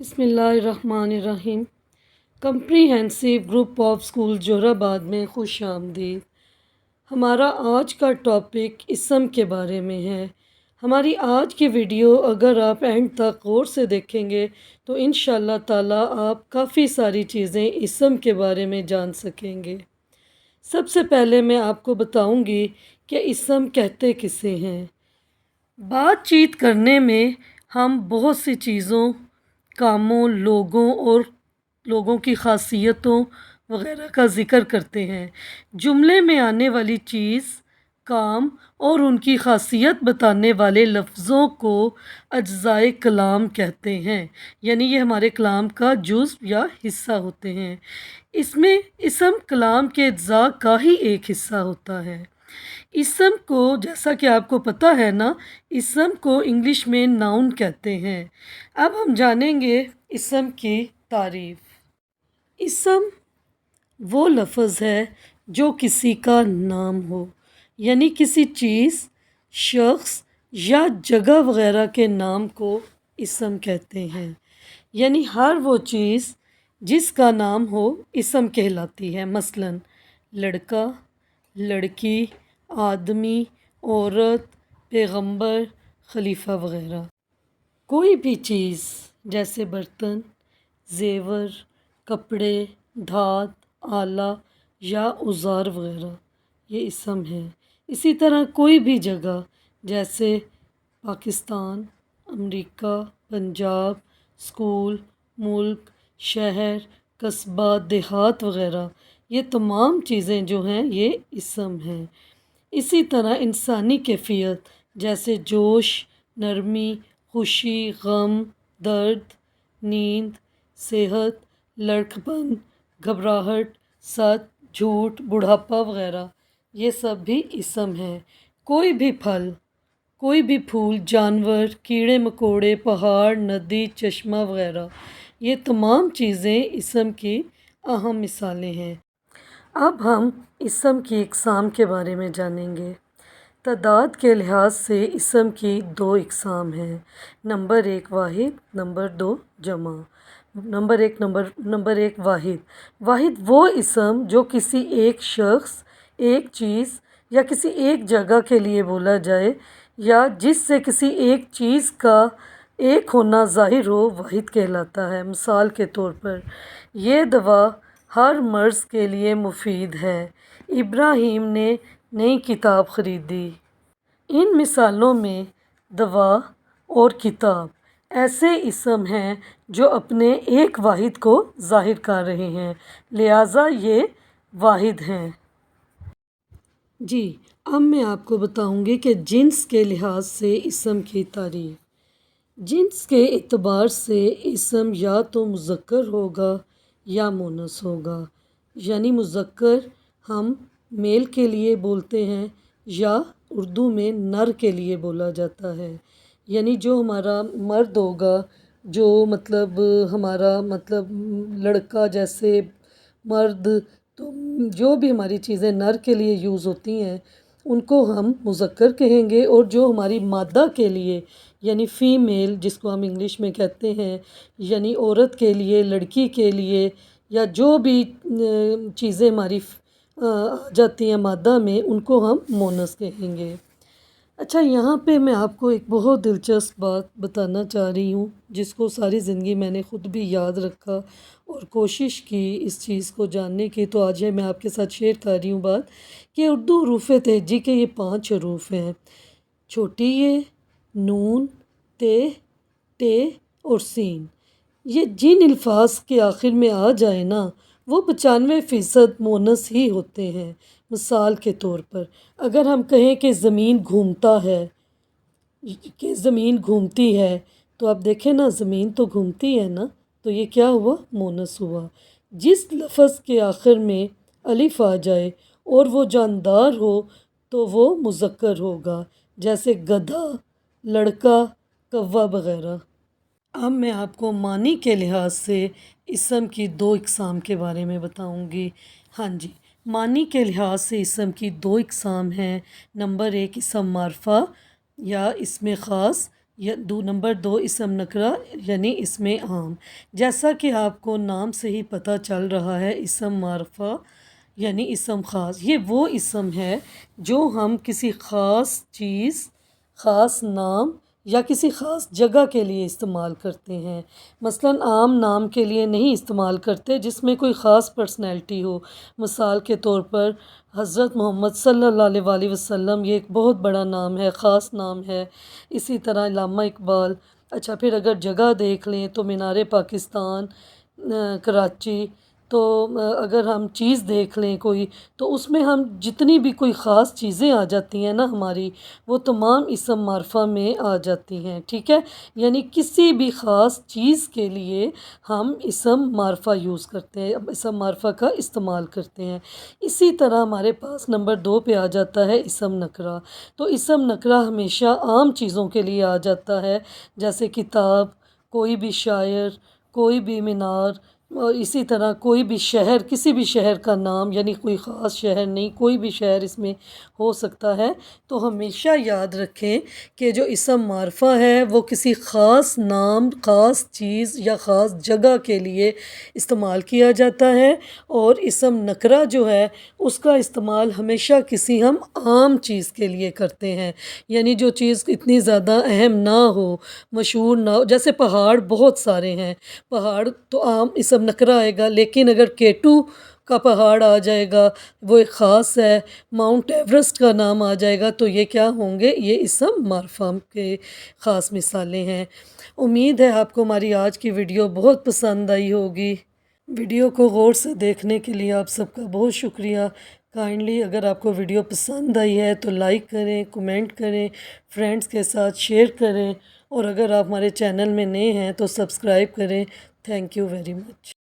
بسم اللہ الرحمن الرحیم۔ کمپریہنسو گروپ آف اسکول جوہر آباد میں خوش آمدید۔ ہمارا آج کا ٹاپک اسم کے بارے میں ہے۔ ہماری آج کی ویڈیو اگر آپ اینڈ تک غور سے دیکھیں گے تو انشاءاللہ تعالی آپ کافی ساری چیزیں اسم کے بارے میں جان سکیں گے۔ سب سے پہلے میں آپ کو بتاؤں گی کہ اسم کہتے کسے ہیں۔ بات چیت کرنے میں ہم بہت سی چیزوں، کاموں، لوگوں کی خاصیتوں وغیرہ کا ذکر کرتے ہیں۔ جملے میں آنے والی چیز، کام اور ان کی خاصیت بتانے والے لفظوں کو اجزائے کلام کہتے ہیں، یعنی یہ ہمارے کلام کا جزو یا حصہ ہوتے ہیں۔ اس میں اسم کلام کے اجزاء کا ہی ایک حصہ ہوتا ہے۔ اسم کو، جیسا کہ آپ کو پتہ ہے نا، اسم کو انگلش میں ناؤن کہتے ہیں۔ اب ہم جانیں گے اسم کی تعریف۔ اسم وہ لفظ ہے جو کسی کا نام ہو، یعنی کسی چیز، شخص یا جگہ وغیرہ کے نام کو اسم کہتے ہیں۔ یعنی ہر وہ چیز جس کا نام ہو اسم کہلاتی ہے۔ مثلاً لڑکا، لڑکی، آدمی، عورت، پیغمبر، خلیفہ وغیرہ۔ کوئی بھی چیز جیسے برتن، زیور، کپڑے، دھات، آلہ یا اوزار وغیرہ، یہ اسم ہے۔ اسی طرح کوئی بھی جگہ جیسے پاکستان، امریکہ، پنجاب، اسکول، ملک، شہر، قصبہ، دیہات وغیرہ، یہ تمام چیزیں جو ہیں یہ اسم ہیں۔ اسی طرح انسانی کیفیت جیسے جوش، نرمی، خوشی، غم، درد، نیند، صحت، لڑکپن، گھبراہٹ، سچ، جھوٹ، بڑھاپا وغیرہ، یہ سب بھی اسم ہیں۔ کوئی بھی پھل، کوئی بھی پھول، جانور، کیڑے مکوڑے، پہاڑ، ندی، چشمہ وغیرہ، یہ تمام چیزیں اسم کی اہم مثالیں ہیں۔ اب ہم اسم کی اقسام کے بارے میں جانیں گے۔ تعداد کے لحاظ سے اسم کی دو اقسام ہیں۔ نمبر ایک واحد، نمبر دو جمع۔ نمبر ایک واحد۔ واحد وہ اسم جو کسی ایک شخص، ایک چیز یا کسی ایک جگہ کے لیے بولا جائے یا جس سے کسی ایک چیز کا ایک ہونا ظاہر ہو، واحد کہلاتا ہے۔ مثال کے طور پر یہ دوا ہر مرض کے لیے مفید ہے۔ ابراہیم نے نئی کتاب خریدی۔ ان مثالوں میں دوا اور کتاب ایسے اسم ہیں جو اپنے ایک واحد کو ظاہر کر رہے ہیں، لہٰذا یہ واحد ہیں۔ جی، اب میں آپ کو بتاؤں گی کہ جنس کے لحاظ سے اسم کی تعریف۔ جنس کے اعتبار سے اسم یا تو مذکر ہوگا یا مؤنث ہوگا۔ یعنی مذکر ہم میل کے لیے بولتے ہیں یا اردو میں نر کے لیے بولا جاتا ہے۔ یعنی جو ہمارا مرد ہوگا، جو ہمارا لڑکا جیسے مرد، تو جو بھی ہماری چیزیں نر کے لیے یوز ہوتی ہیں ان کو ہم مذکر کہیں گے، اور جو ہماری مادہ کے لیے یعنی فیمیل جس کو ہم انگلش میں کہتے ہیں، یعنی عورت کے لیے، لڑکی کے لیے، یا جو بھی چیزیں ہماری آ جاتی ہیں مادہ میں، ان کو ہم مؤنث کہیں گے۔ اچھا، یہاں پہ میں آپ کو ایک بہت دلچسپ بات بتانا چاہ رہی ہوں جس کو ساری زندگی میں نے خود بھی یاد رکھا اور کوشش کی اس چیز کو جاننے کی، تو آج میں آپ کے ساتھ شیئر کر رہی ہوں بات کہ اردو حروف تہجی کے یہ 5 حروف ہیں۔ چھوٹی ی، نون، تے، ٹے اور سین۔ یہ جن الفاظ کے آخر میں آ جائے نا وہ 95% مؤنث ہی ہوتے ہیں۔ مثال کے طور پر اگر ہم کہیں کہ زمین گھومتا ہے، کہ زمین گھومتی ہے، تو آپ دیکھیں نا زمین تو گھومتی ہے نا، تو یہ کیا ہوا؟ مؤنث ہوا۔ جس لفظ کے آخر میں الف آ جائے اور وہ جاندار ہو تو وہ مذکر ہوگا، جیسے گدھا، لڑکا، کوا وغیرہ۔ اب میں آپ کو معنی کے لحاظ سے اسم کی 2 اقسام کے بارے میں بتاؤں گی۔ ہاں جی، معنی کے لحاظ سے اسم کی 2 اقسام ہیں۔ نمبر ایک اسم معرفہ یا اسم خاص، یا نمبر 2 اسم نکرہ یعنی اسم عام۔ جیسا کہ آپ کو نام سے ہی پتہ چل رہا ہے، اسم معرفہ یعنی اسم خاص، یہ وہ اسم ہے جو ہم کسی خاص چیز، خاص نام یا کسی خاص جگہ کے لیے استعمال کرتے ہیں۔ مثلاً عام نام کے لیے نہیں استعمال کرتے جس میں کوئی خاص پرسنالٹی ہو۔ مثال کے طور پر حضرت محمد صلی اللہ علیہ وآلہ وسلم، یہ ایک بہت بڑا نام ہے، خاص نام ہے۔ اسی طرح علامہ اقبال۔ اچھا، پھر اگر جگہ دیکھ لیں تو مینار پاکستان، کراچی۔ تو اگر ہم چیز دیکھ لیں کوئی، تو اس میں ہم جتنی بھی کوئی خاص چیزیں آ جاتی ہیں نا ہماری، وہ تمام اسم معرفہ میں آ جاتی ہیں، ٹھیک ہے؟ یعنی کسی بھی خاص چیز کے لیے ہم اسم معرفہ یوز کرتے ہیں، اسم معرفہ کا استعمال کرتے ہیں۔ اسی طرح ہمارے پاس نمبر 2 پہ آ جاتا ہے اسم نکرہ۔ تو اسم نکرہ ہمیشہ عام چیزوں کے لیے آ جاتا ہے، جیسے کتاب، کوئی بھی شاعر، کوئی بھی مینار، اور اسی طرح کوئی بھی شہر، کسی بھی شہر کا نام، یعنی کوئی خاص شہر نہیں، کوئی بھی شہر اس میں ہو سکتا ہے۔ تو ہمیشہ یاد رکھیں کہ جو اسم معرفہ ہے وہ کسی خاص نام، خاص چیز یا خاص جگہ کے لیے استعمال کیا جاتا ہے، اور اسم نکرہ جو ہے اس کا استعمال ہمیشہ کسی ہم عام چیز کے لیے کرتے ہیں، یعنی جو چیز اتنی زیادہ اہم نہ ہو، مشہور نہ ہو۔ جیسے پہاڑ بہت سارے ہیں، پہاڑ تو عام اسم نکرہ آئے گا، لیکن اگر K2 کا پہاڑ آ جائے گا، وہ ایک خاص ہے، ماؤنٹ ایورسٹ کا نام آ جائے گا، تو یہ کیا ہوں گے؟ یہ اسم معرفہ کے خاص مثالیں ہیں۔ امید ہے آپ کو ہماری آج کی ویڈیو بہت پسند آئی ہوگی۔ ویڈیو کو غور سے دیکھنے کے لیے آپ سب کا بہت شکریہ۔ کائنڈلی اگر آپ کو ویڈیو پسند آئی ہے تو لائک کریں، کومنٹ کریں، فرینڈس کے ساتھ شیئر کریں، اور اگر آپ ہمارے چینل میں نئے ہیں تو سبسکرائب کریں۔ Thank you very much.